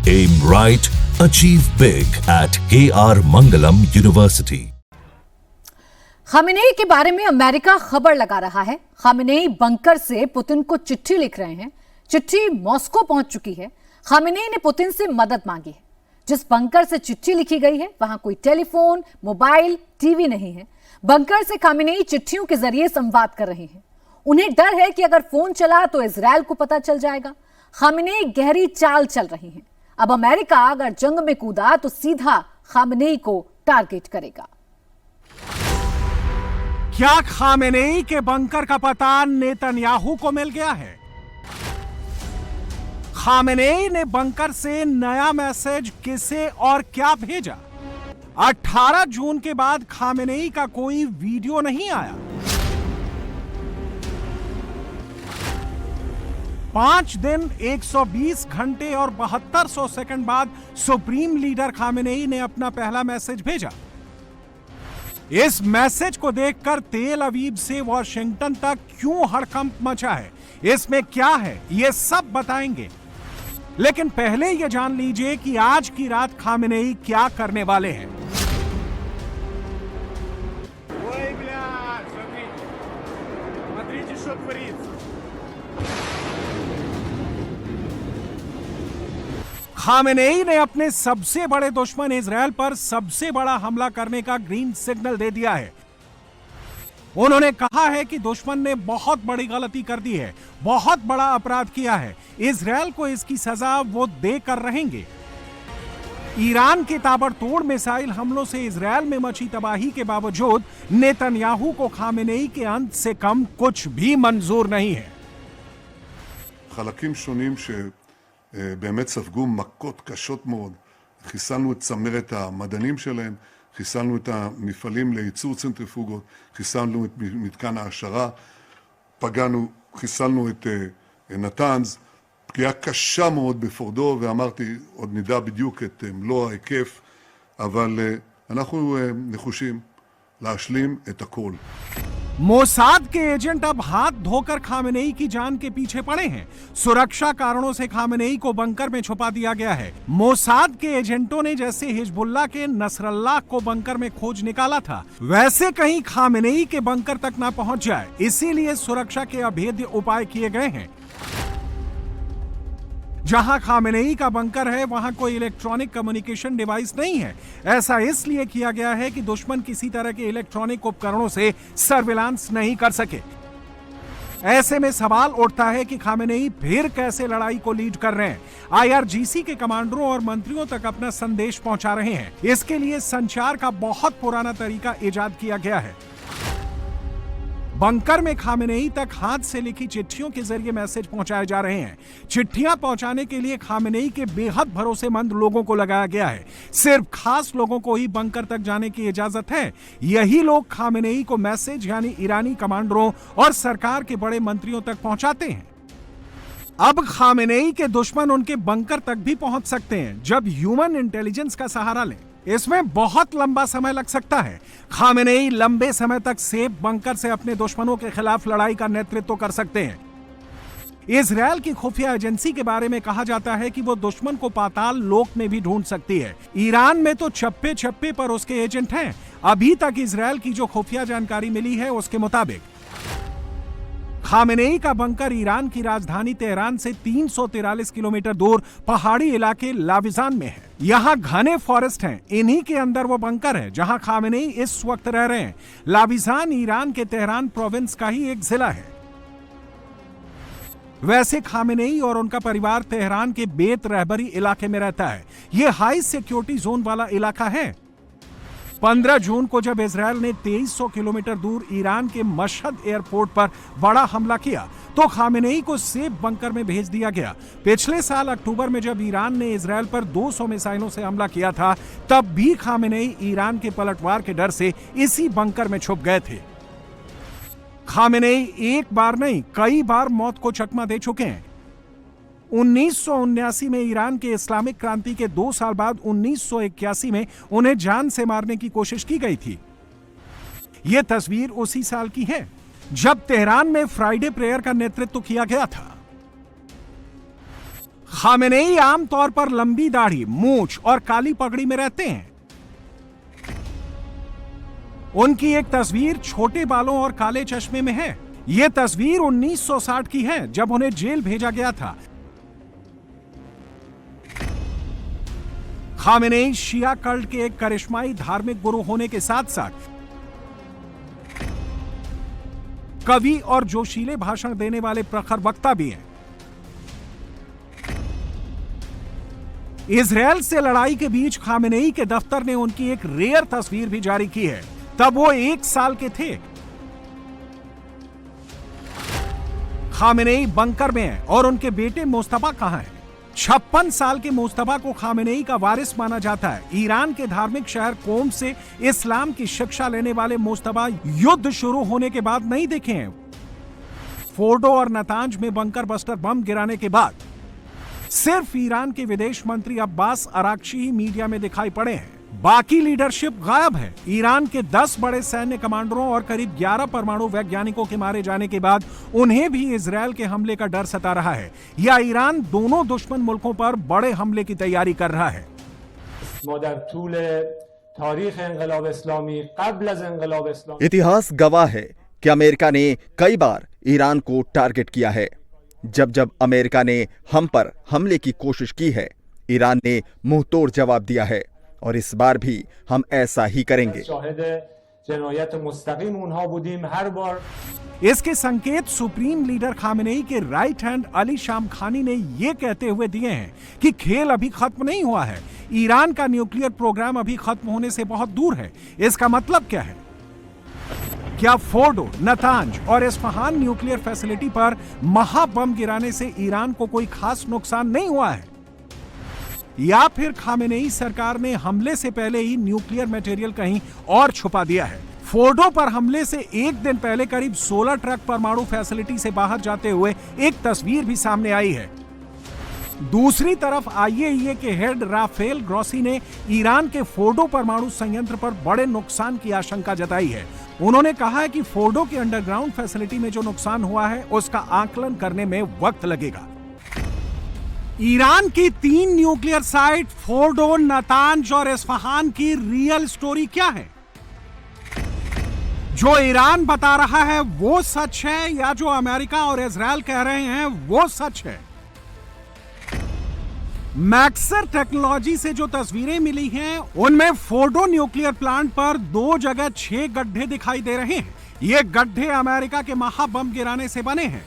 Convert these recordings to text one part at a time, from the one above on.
Aim right, achieve big at KR Mangalam University. Khamenei के बारे में अमेरिका खबर लगा रहा है। खामेनेई बंकर से पुतिन को चिट्ठी लिख रहे हैं। चिट्ठी मॉस्को पहुंच चुकी है। खामेनेई ने पुतिन से मदद मांगी है। जिस बंकर से चिट्ठी लिखी गई है वहां कोई टेलीफोन, मोबाइल, टीवी नहीं है। बंकर से खामेनेई चिट्ठियों के जरिए संवाद कर रहे हैं। उन्हें डर है कि अगर फोन चला तो इजरायल को पता चल जाएगा। खामेनेई गहरी चाल चल रही हैं। अब अमेरिका अगर जंग में कूदा तो सीधा खामेनेई को टारगेट करेगा। क्या खामेनेई के बंकर का पता नेतन्याहू को मिल गया है? खामेनेई ने बंकर से नया मैसेज किसे और क्या भेजा? 18 जून के बाद खामेनेई का कोई वीडियो नहीं आया। 5 दिन 120 घंटे और 7200 सेकंड बाद सुप्रीम लीडर खामेनेई ने अपना पहला मैसेज भेजा। इस मैसेज को देखकर तेल अवीव से वॉशिंगटन तक क्यों हड़कंप मचा है, इसमें क्या है, ये सब बताएंगे। लेकिन पहले यह जान लीजिए कि आज की रात खामेनेई क्या करने वाले हैं। खामेनेई ने अपने सबसे बड़े दुश्मन इजरायल पर सबसे बड़ा हमला करने का ग्रीन सिग्नल दे दिया है। उन्होंने कहा है कि दुश्मन ने बहुत बड़ी गलती कर दी है, बहुत बड़ा अपराध किया है। इजरायल को इसकी सजा वो देकर रहेंगे। ईरान के ताबड़तोड़ मिसाइल हमलों से इजरायल में मची तबाही के बावजूद नेतन्याहू को खामेनेई के अंत से कम कुछ भी मंजूर नहीं है। חלקים שונים שבאמת ספגו מכות קשות מאוד. חיסלנו את צמרת המדענים שלהם, חיסלנו את המפעלים לייצור צנטריפוגות, חיסלנו את מתקן העשרה, חיסלנו את נתנז, פגיעה קשה מאוד בפורדו, ואמרתי, עוד נדע בדיוק את מלוא ההיקף, אבל אנחנו נחושים להשלים את הכל. मोसाद के एजेंट अब हाथ धोकर खामेनेई की जान के पीछे पड़े हैं। सुरक्षा कारणों से खामेनेई को बंकर में छुपा दिया गया है। मोसाद के एजेंटों ने जैसे हिजबुल्लाह के नसरल्लाह को बंकर में खोज निकाला था, वैसे कहीं खामेनेई के बंकर तक ना पहुंच जाए, इसीलिए सुरक्षा के अभेद्य उपाय किए गए हैं। जहां खामेनेई का बंकर है वहां कोई इलेक्ट्रॉनिक कम्युनिकेशन डिवाइस नहीं है। ऐसा इसलिए किया गया है कि दुश्मन किसी तरह के इलेक्ट्रॉनिक उपकरणों से सर्विलांस नहीं कर सके। ऐसे में सवाल उठता है कि खामेनेई फिर कैसे लड़ाई को लीड कर रहे हैं। आईआरजीसी के कमांडरों और मंत्रियों तक अपना संदेश पहुंचा रहे हैं। इसके लिए संचार का बहुत पुराना तरीका इजाद किया गया है। बंकर में खामेनेई तक हाथ से लिखी चिट्ठियों के जरिए मैसेज पहुंचाए जा रहे हैं। चिट्ठियां पहुंचाने के लिए खामेनेई के बेहद भरोसेमंद लोगों को लगाया गया है। सिर्फ खास लोगों को ही बंकर तक जाने की इजाजत है। यही लोग खामेनेई को मैसेज यानी ईरानी कमांडरों और सरकार के बड़े मंत्रियों तक पहुंचाते हैं। अब खामेनेई के दुश्मन उनके बंकर तक भी पहुंच सकते हैं जब ह्यूमन इंटेलिजेंस का सहारा लें। इसमें बहुत लंबा समय लग सकता है। खामेनेई लंबे समय तक सेफ बंकर से अपने दुश्मनों के खिलाफ लड़ाई का नेतृत्व कर सकते हैं। इजरायल की खुफिया एजेंसी के बारे में कहा जाता है कि वो दुश्मन को पाताल लोक में भी ढूंढ सकती है। ईरान में तो चप्पे चप्पे पर उसके एजेंट हैं। अभी तक इजरायल की जो खुफिया जानकारी मिली है उसके मुताबिक खामेनेई का बंकर ईरान की राजधानी तेहरान से 343 किलोमीटर दूर पहाड़ी इलाके लाविजान में है। यहाँ घने फॉरेस्ट हैं। इन्हीं के अंदर वो बंकर है जहाँ खामेनेई इस वक्त रह रहे हैं। लाविजान ईरान के तेहरान प्रोविंस का ही एक जिला है। वैसे खामेनेई और उनका परिवार तेहरान के बेत रहबरी इलाके में रहता है। ये हाई सिक्योरिटी जोन वाला इलाका है। 15 जून को जब इजरायल ने 2300 किलोमीटर दूर ईरान के मशहद एयरपोर्ट पर बड़ा हमला किया तो खामेनेई को सेफ बंकर में भेज दिया गया। पिछले साल अक्टूबर में जब ईरान ने इजरायल पर 200 मिसाइलों से हमला किया था तब भी खामेनेई ईरान के पलटवार के डर से इसी बंकर में छुप गए थे। खामेनेई एक बार नहीं कई बार मौत को चकमा दे चुके हैं। 1979 में ईरान के इस्लामिक क्रांति के 2 साल बाद 1981 में उन्हें जान से मारने की कोशिश की गई थी। यह तस्वीर उसी साल की है जब तेहरान में फ्राइडे प्रेयर का नेतृत्व किया गया था। खामेनेई आमतौर पर लंबी दाढ़ी, मूंछ और काली पगड़ी में रहते हैं। उनकी एक तस्वीर छोटे बालों और काले चश्मे में है। यह तस्वीर 1960 की है, जब उन्हें जेल भेजा गया था। खामेनेई शिया कल्ट के एक करिश्माई धार्मिक गुरु होने के साथ साथ कवि और जोशीले भाषण देने वाले प्रखर वक्ता भी हैं। इजरायल से लड़ाई के बीच खामेनेई के दफ्तर ने उनकी एक रेयर तस्वीर भी जारी की है। तब वो 1 साल के थे। खामेनेई बंकर में है और उनके बेटे मुस्तफा कहां है? 56 साल के मुस्तफा को खामेनेई का वारिस माना जाता है। ईरान के धार्मिक शहर कोम से इस्लाम की शिक्षा लेने वाले मुस्तफा युद्ध शुरू होने के बाद नहीं दिखे हैं। फोर्डो और नतांज में बंकर बस्टर बम गिराने के बाद सिर्फ ईरान के विदेश मंत्री अब्बास अराक्ची ही मीडिया में दिखाई पड़े हैं। बाकी लीडरशिप गायब है। ईरान के 10 बड़े सैन्य कमांडरों और करीब 11 परमाणु वैज्ञानिकों के मारे जाने के बाद उन्हें भी इजरायल के हमले का डर सता रहा है, या ईरान दोनों दुश्मन मुल्कों पर बड़े हमले की तैयारी कर रहा है। इतिहास गवाह है कि अमेरिका ने कई बार ईरान को टारगेट किया है। जब जब अमेरिका ने हम पर हमले की कोशिश की है, ईरान ने मुंह तोड़ जवाब दिया है और इस बार भी हम ऐसा ही करेंगे। इसके संकेत सुप्रीम लीडर खामेनेई के राइट हैंड अली शामखानी ने यह कहते हुए दिए हैं कि खेल अभी खत्म नहीं हुआ है। ईरान का न्यूक्लियर प्रोग्राम अभी खत्म होने से बहुत दूर है। इसका मतलब क्या है? क्या फोर्डो, नतांज और इस्फहान न्यूक्लियर फैसिलिटी पर महाबम गिराने से ईरान को कोई खास नुकसान नहीं हुआ है? या फिर खामेनेई सरकार ने हमले से पहले ही न्यूक्लियर मटेरियल कहीं और छुपा दिया है? फोर्डो पर हमले से एक दिन पहले करीब 16 ट्रक परमाणु फैसिलिटी से बाहर जाते हुए एक तस्वीर भी सामने आई है। दूसरी तरफ आईएईए के हेड राफेल ग्रॉसी ने ईरान के फोर्डो परमाणु संयंत्र पर बड़े नुकसान की आशंका जताई है। उन्होंने कहा है कि फोर्डो की अंडरग्राउंड फैसिलिटी में जो नुकसान हुआ है उसका आकलन करने में वक्त लगेगा। ईरान की 3 न्यूक्लियर साइट फोर्डो, नतांज और इस्फहान की रियल स्टोरी क्या है? जो ईरान बता रहा है वो सच है, या जो अमेरिका और इजरायल कह रहे हैं वो सच है? मैक्सर टेक्नोलॉजी से जो तस्वीरें मिली हैं उनमें फोर्डो न्यूक्लियर प्लांट पर 2 जगह 6 गड्ढे दिखाई दे रहे हैं। ये गड्ढे अमेरिका के महाबम गिराने से बने हैं,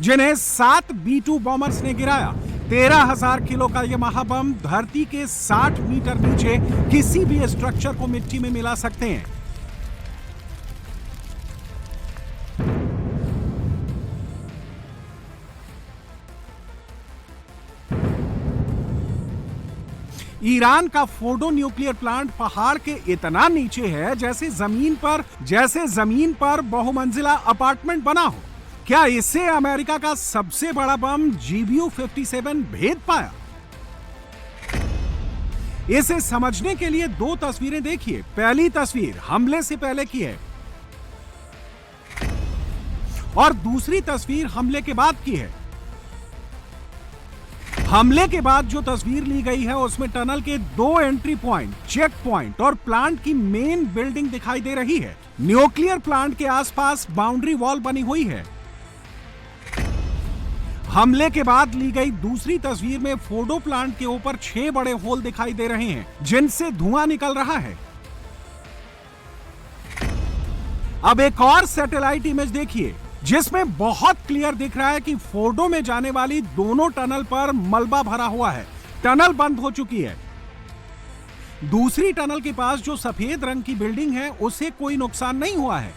जिन्हें 7 B-2 बॉम्बर्स ने गिराया। 13,000 किलो का यह महाबम धरती के 60 मीटर नीचे किसी भी स्ट्रक्चर को मिट्टी में मिला सकते हैं। ईरान का फोर्डो न्यूक्लियर प्लांट पहाड़ के इतना नीचे है जैसे जमीन पर बहुमंजिला अपार्टमेंट बना हो। क्या इससे अमेरिका का सबसे बड़ा बम GBU-57 भेद पाया? इसे समझने के लिए 2 तस्वीरें देखिए। पहली तस्वीर हमले से पहले की है और दूसरी तस्वीर हमले के बाद की है। हमले के बाद जो तस्वीर ली गई है उसमें टनल के 2 एंट्री पॉइंट, चेक पॉइंट और प्लांट की मेन बिल्डिंग दिखाई दे रही है। न्यूक्लियर प्लांट के आसपास बाउंड्री वॉल बनी हुई है। हमले के बाद ली गई दूसरी तस्वीर में फोर्डो प्लांट के ऊपर 6 बड़े होल दिखाई दे रहे हैं जिनसे धुआं निकल रहा है। अब एक और सैटेलाइट इमेज देखिए जिसमें बहुत क्लियर दिख रहा है कि फोर्डो में जाने वाली दोनों टनल पर मलबा भरा हुआ है। टनल बंद हो चुकी है। दूसरी टनल के पास जो सफेद रंग की बिल्डिंग है उसे कोई नुकसान नहीं हुआ है।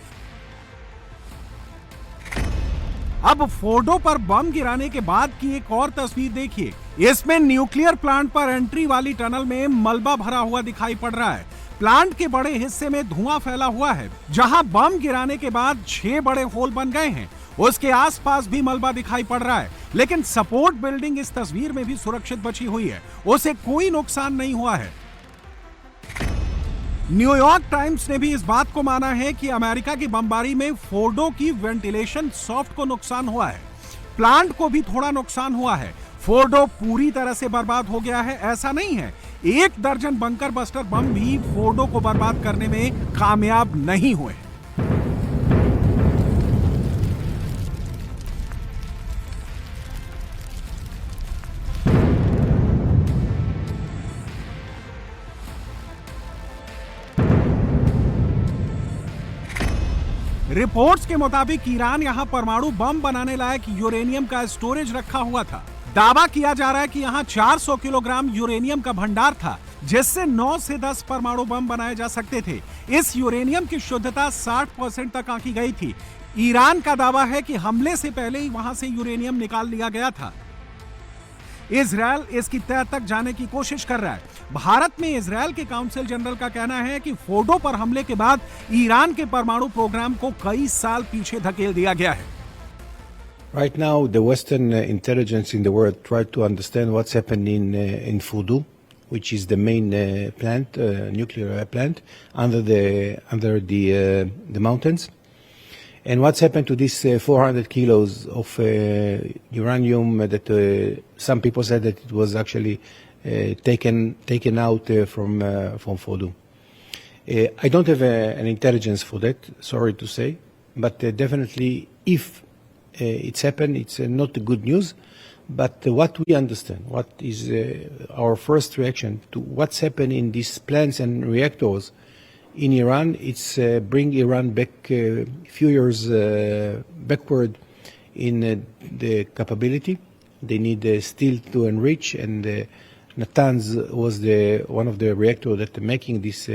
अब फोर्डो पर बम गिराने के बाद की एक और तस्वीर देखिए। इसमें न्यूक्लियर प्लांट पर एंट्री वाली टनल में मलबा भरा हुआ दिखाई पड़ रहा है। प्लांट के बड़े हिस्से में धुआं फैला हुआ है। जहां बम गिराने के बाद 6 बड़े होल बन गए हैं उसके आसपास भी मलबा दिखाई पड़ रहा है, लेकिन सपोर्ट बिल्डिंग इस तस्वीर में भी सुरक्षित बची हुई है, उसे कोई नुकसान नहीं हुआ है। न्यूयॉर्क टाइम्स ने भी इस बात को माना है कि अमेरिका की बमबारी में फोर्डो की वेंटिलेशन सॉफ्ट को नुकसान हुआ है। प्लांट को भी थोड़ा नुकसान हुआ है। फोर्डो पूरी तरह से बर्बाद हो गया है ऐसा नहीं है। 1 दर्जन बंकर बस्टर बम भी फोर्डो को बर्बाद करने में कामयाब नहीं हुए। रिपोर्ट्स के मुताबिक ईरान यहां परमाणु बम बनाने लायक यूरेनियम का स्टोरेज रखा हुआ था। दावा किया जा रहा है कि यहां 400 किलोग्राम यूरेनियम का भंडार था, जिससे 9 से 10 परमाणु बम बनाए जा सकते थे। इस यूरेनियम की शुद्धता 60% तक आंकी गई थी। ईरान का दावा है कि हमले से पहले ही वहां से यूरेनियम निकाल लिया गया था। इजरायल इसकी तह तक जाने की कोशिश कर रहा है। भारत में इजरायल के काउंसिल जनरल का कहना है कि फोर्डो पर हमले के बाद ईरान के परमाणु प्रोग्राम को कई साल पीछे धकेल दिया गया है। Right now, the Western intelligence in the world try to understand what's happening in Fordo, which is the main plant, nuclear plant, under the mountains. And what's happened to this 400 kilos of uranium that some people said that it was actually taken out from Fordo. I don't have an intelligence for that, sorry to say, but definitely if it's happened, it's not good news. But what we understand, what is our first reaction to what's happened in these plants and reactors in Iran, it's bring Iran back a few years backward in the capability. They need steel to enrich, and Natanz was one of the reactors that making this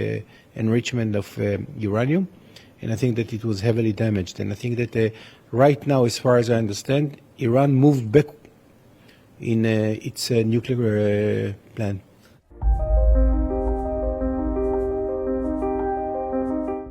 enrichment of uranium, and I think that it was heavily damaged. And I think that right now, as far as I understand, Iran moved back in its nuclear plant.